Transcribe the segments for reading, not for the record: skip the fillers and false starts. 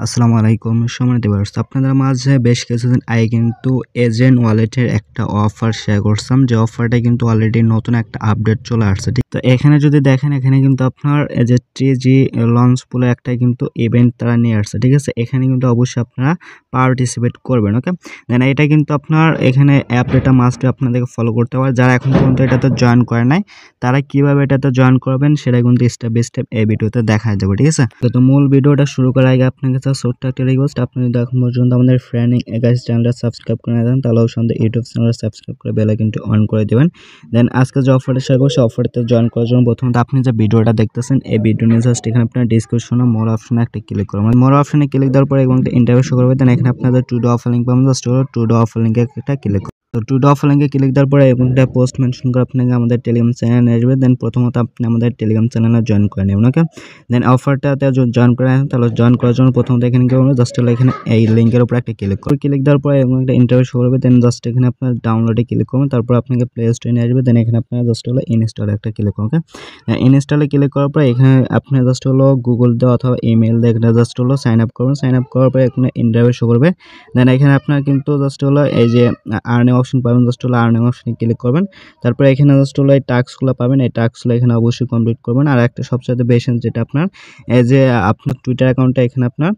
আসসালামু আলাইকুম সম্মানিত ভিউয়ার্স, আপনাদের মাঝে বেশ কিছুদিন আগে কিন্তু এজেন্ট ওয়ালেটের একটা অফার শেয়ার করছিলাম, যে অফারটা কিন্তু অলরেডি নতুন একটা আপডেট চলে আসছে। ঠিক তো এখানে যদি দেখেন, এখানে কিন্তু আপনার এই যে টিজি লঞ্চ বলে একটা কিন্তু ইভেন্ট তারা নিয়ে আসছে। ঠিক আছে, এখানে কিন্তু অবশ্যই আপনারা পার্টিসিপেট করবেন। ওকে, দেন এটা কিন্তু আপনার এখানে আপডেটটা মাস্ট আপনাদেরকে ফলো করতে হবে। যারা এখন পর্যন্ত এটাতে জয়েন করে নাই, তারা কিভাবে এটাতে জয়েন করবেন সেটা কিন্তু স্টেপ বাই স্টেপ এই ভিডিওতে দেখা যাবে। ঠিক আছে, তো মূল ভিডিওটা শুরু করার আগে আপনার কাছে ছোট্ট একটা রিকোয়েস্ট, আপনি যদি এখন পর্যন্ত আমাদের ফ্রেন্ডিং গাইস চ্যানেলটা সাবস্ক্রাইব করে না দেন, তাহলে অবশ্যই ইউটিউব চ্যানেলটা সাবস্ক্রাইব করে বেল আইকনটি অন করে দেবেন। দেন আজকে যে অফারটা শেয়ার করছি, অফারতে জয়েন করার জন্য প্রথমত আপনি যে ভিডিওটা দেখতেছেন, এই ভিডিও নিয়ে জাস্ট এখানে আপনার ডিসক্রিপশনে মোর অপশনে একটা ক্লিক করবেন। মোর অপশনে ক্লিক দেওয়ার পরে এবং ইন্টারভিউ শো করবে। দেন এখানে আপনাদের টু ডে অফার লিঙ্ক পাবেন, জাস্ট হলো টু ডে অফার লিঙ্কে একটা ক্লিক। তো টু ডে অফার লিঙ্কে ক্লিক দেওয়ার পরে এবং একটা পোস্ট মেনশন করে আপনাকে আমাদের টেলিগ্রাম চ্যানেলে আসবে। দেন প্রথমত আপনি আমাদের টেলিগ্রাম চ্যানেলে জয়েন করে নেবেন। ওকে, দেন অফারটাতে জয়েন করে নেন, তাহলে জয়েন করার জন্য প্রথমত এখানে কি করবেন, জাস্ট হলো এখানে এই লিঙ্কের উপর একটা ক্লিক করবেন। ক্লিক দেওয়ার পরে এবং একটা ইন্টারভিউ শো করবে। দেন জাস্ট এখানে আপনার ডাউনলোডে ক্লিক করবেন, তারপর আপনাকে প্লে স্টোরে নিয়ে আসবে। দেন এখানে আপনার জাস্ট হলো ইনস্টলে একটা ক্লিক করবেন। ওকে, ইনস্টলে ক্লিক করার পর এখানে আপনি জাস্ট হলো গুগল দিয়ে অথবা ইমেল দিয়ে এখানে জাস্ট হলো সাইন আপ করবেন। সাইন আপ করার পরে এখানে ইন্টারভিউ শো করবে। দেন এখানে আপনার কিন্তু জাস্ট হলো এই যে আর্নিং অপশন পাবেন, জাস্ট হলো আর্নিং অপশনে ক্লিক করবেন। তারপরে এখানে জাস্ট হলো এই টাস্কগুলো পাবেন, এই টাস্কগুলো এখানে অবশ্যই কমপ্লিট করবেন। আর একটা সবচেয়ে বেশি যেটা আপনার এই যে আপনার টুইটার অ্যাকাউন্টটা এখানে আপনার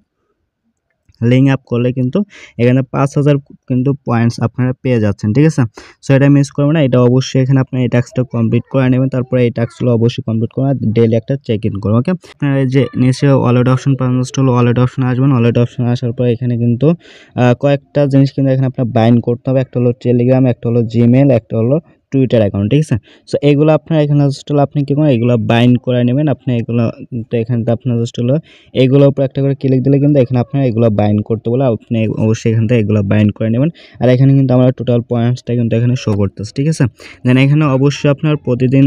লিঙ্ক আপ করলে কিন্তু এখানে 5000 কিন্তু পয়েন্টস আপনারা পেয়ে যাচ্ছেন। ঠিক আছে, সো এটা মিস করবেন না, এটা অবশ্যই এখানে আপনার এই টাস্কটা কমপ্লিট করে নেবেন। তারপরে এই টাস্কগুলো অবশ্যই কমপ্লিট করবেন, আর ডেইলি একটা চেক ইন করবেন। ওকে, আপনারা এই যে নিচে ওয়ালেট অপশন পাবেন, জাস্ট হলো ওয়ালেট অপশনে আসবেন। ওয়ালেট অপশনে আসার পর এখানে কিন্তু কয়েকটা জিনিস কিন্তু এখানে আপনার বাইন্ড করতে হবে। একটা হলো টেলিগ্রাম, একটা হলো জিমেল, একটা হলো টুইটার অ্যাকাউন্ট। ঠিক আছে, সো এগুলো আপনার এখানে জাস্ট হলো আপনি কি করবেন, এগুলো বাইন্ড করে নেবেন। আপনি এগুলো তো এখানে আপনার জাস্ট হলো এগুলোর উপর একটা করে ক্লিক দিলে কিন্তু এখানে আপনার এগুলো বাইন্ড করতে বলে, আপনি অবশ্যই এখান থেকে এগুলো বাইন্ড করে নেবেন। আর এখানে কিন্তু আমরা টোটাল পয়েন্টসটা কিন্তু এখানে শো করতেছে। ঠিক আছে, দেন এখানে অবশ্যই আপনার প্রতিদিন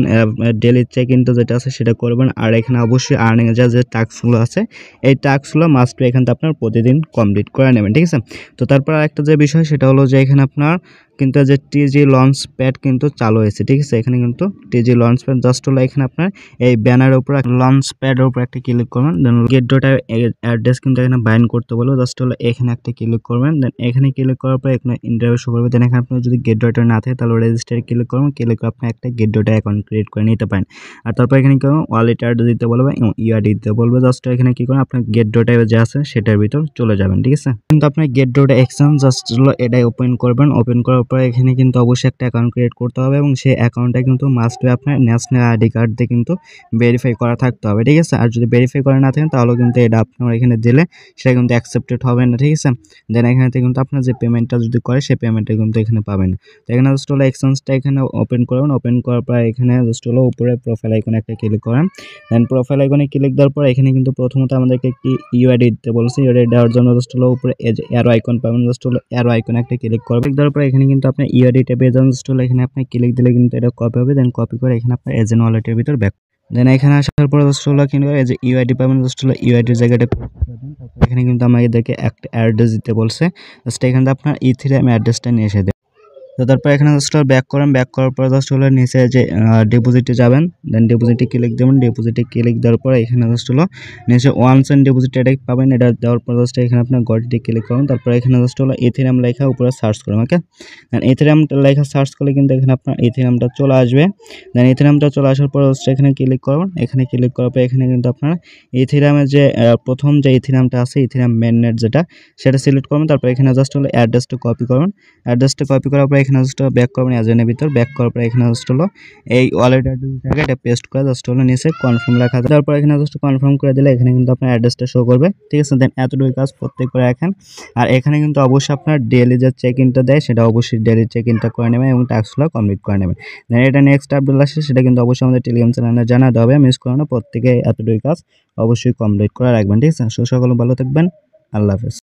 ডেলি চেক ইনটা যেটা আছে সেটা করবেন। আর এখানে অবশ্যই আর্নিং যে টাস্কগুলো আছে, এই টাস্কগুলো মাস্ট এখান থেকে আপনার প্রতিদিন কমপ্লিট করে নেবেন। ঠিক আছে, তো তারপর একটা যে বিষয় সেটা হলো যে এখানে আপনার কিন্তু যে টিজি লঞ্চ প্যাড কিন্তু চালু হয়েছে। ঠিক আছে, এখানে কিন্তু টিজি লঞ্চ প্যাড জাস্ট হলো এখানে আপনার এই ব্যানারের উপর লঞ্চ প্যাডের উপর একটা ক্লিক করবেন। দেন গেট ডটা অ্যাড্রেস কিন্তু এখানে বাইন্ড করতে বলবো, জাস্ট হলো এখানে একটা ক্লিক করবেন। দেন এখানে ক্লিক করার পর এখানে ইন্টারভিউ শো করবে। দেন এখানে আপনার যদি গেট ডটা না থাকে তাহলে রেজিস্টারে ক্লিক করবেন, ক্লিক করে আপনি একটা গেট ডটা অ্যাকাউন্ট ক্রিয়েট করে নিতে পারেন। আর তারপর এখানে কি করবেন, ওয়ালেট অ্যাড দিতে বলবে এবং ইউআইডি দিতে বলবে। জাস্ট এখানে কি করবেন, আপনার গেট ডটা যে আছে সেটার ভিতর চলে যাবেন। ঠিক আছে, কিন্তু আপনার গেট ডটা এক্সাম জাস্ট হলো এটাই ওপেন করবেন। ওপেন করার পর এখানে কিন্তু অবশ্যই একটা অ্যাকাউন্ট ক্রিয়েট করতে হবে এবং সেই অ্যাকাউন্টটা কিন্তু মাস্ট বি আপনার ন্যাশনাল আইডি কার্ড দিয়ে কিন্তু ভেরিফাই করা থাকতে হবে। ঠিক আছে, আর যদি ভেরিফাই করা না থাকেন তাহলে কিন্তু এটা আপনার এখানে দিলে সেটা কিন্তু অ্যাকসেপ্টেড হবে না। ঠিক আছে, দেন এখানে থেকে কিন্তু আপনার যে পেমেন্টটা যদি করে সেই পেমেন্টটা কিন্তু এখানে পাবেন। তো এখানে জাস্ট হলো এক্সচেঞ্জটা এখানে ওপেন করবেন। ওপেন করার পর এখানে জাস্ট হলো উপরে প্রোফাইল আইকনে একটা ক্লিক করেন। দেন প্রোফাইল আইকনে ক্লিক দেওয়ার পর এখানে কিন্তু প্রথমত আমাদেরকে একটি ইউআইডি দিতে বলছে। ইউআইডি দেওয়ার জন্য জাস্ট হলো উপরে অ্যারো আইকন পাবেন, জাস্ট হলো অ্যারো আইকনে একটা ক্লিক করবেন। ক্লিক দেওয়ার পর এখানে কিন্তু আপনি ইউআইডি ট্যাবে যান, জাস্ট হলো এখানে আপনি ক্লিক দিলে কিন্তু এটা কপি হবে। দেন কপি করে এখানে আপনার এজেন্ট ওয়ালেটের ভিতর ব্যাক। দেন এখানে আসার পর জাস্ট হলো কিন্তু এই যে ইউআইডি পাবেন, জাস্ট হলো ইউআইডির জায়গাটা পেস্ট করবেন। তারপর এখানে কিন্তু আমাদেরকে একটা অ্যাড্রেস দিতে বলছে, জাস্ট এখানে আপনার ইথিরিয়াম অ্যাড্রেসটা নিয়ে এসে দেন। তো তারপর এখানে জাস্ট ব্যাক করেন, ব্যাক করার পর জাস্ট হলো নিচে যে ডিপোজিটে যাবেন। দেন ডিপোজিটে ক্লিক দেবেন। ডিপোজিটে ক্লিক দেওয়ার পর এখানে জাস্ট হলো নিচে ওয়ান্স এন্ড ডিপোজিট এটা পাবেন। এটা দেওয়ার পর জাস্ট এখানে আপনার গটিতে ক্লিক করুন। তারপর এখানে জাস্ট হলো ইথেরিয়াম লেখা উপরে সার্চ করুন। ওকে, দেন ইথেরিয়ামটা লেখা সার্চ করলে কিন্তু এখানে আপনার ইথেরিয়ামটা চলে আসবে। দেন ইথেরিয়ামটা চলে আসার পর জাস্ট এখানে ক্লিক করবেন। এখানে ক্লিক করার পর এখানে কিন্তু আপনার ইথেরিয়ামের যে প্রথম যে ইথেরিয়ামটা আছে, ইথেরিয়াম মেননেট যেটা, সেটা সিলেক্ট করবেন। তারপর এখানে জাস্ট হলো অ্যাড্রেসটা কপি করবেন। অ্যাড্রেসটা কপি করার পর এখানে জাস্ট ব্যাক করবেন এজেন্টের ভিতর। ব্যাক করার পর এখানে জাস্ট হলো এই ওয়ালেট অ্যাড্রেস জায়গায় এটা পেস্ট করে জাস্ট হলো নিচে কনফার্ম লেখা আছে। তারপর এখানে জাস্ট কনফার্ম করে দিলে এখানে কিন্তু আপনার অ্যাড্রেসটা শো করবে। ঠিক আছে, দেন এতটুকু কাজ প্রত্যেক করে রাখেন। আর এখানে কিন্তু অবশ্যই আপনার ডেইলি যে চেক ইনটা দেয় সেটা অবশ্যই ডেইলি চেক ইনটা করে নেবেন এবং টাস্কগুলো কমপ্লিট করে নেবেন। দেন এটা নেক্সট আপডেট আসে সেটা কিন্তু অবশ্যই আমাদের টেলিগ্রাম চ্যানেলে জানাতে হবে, মিস করো না। প্রত্যেকে এতটুকু কাজ অবশ্যই কমপ্লিট করে রাখবেন। ঠিক আছে, সকলে ভালো থাকবেন, আল্লাহ হাফেজ।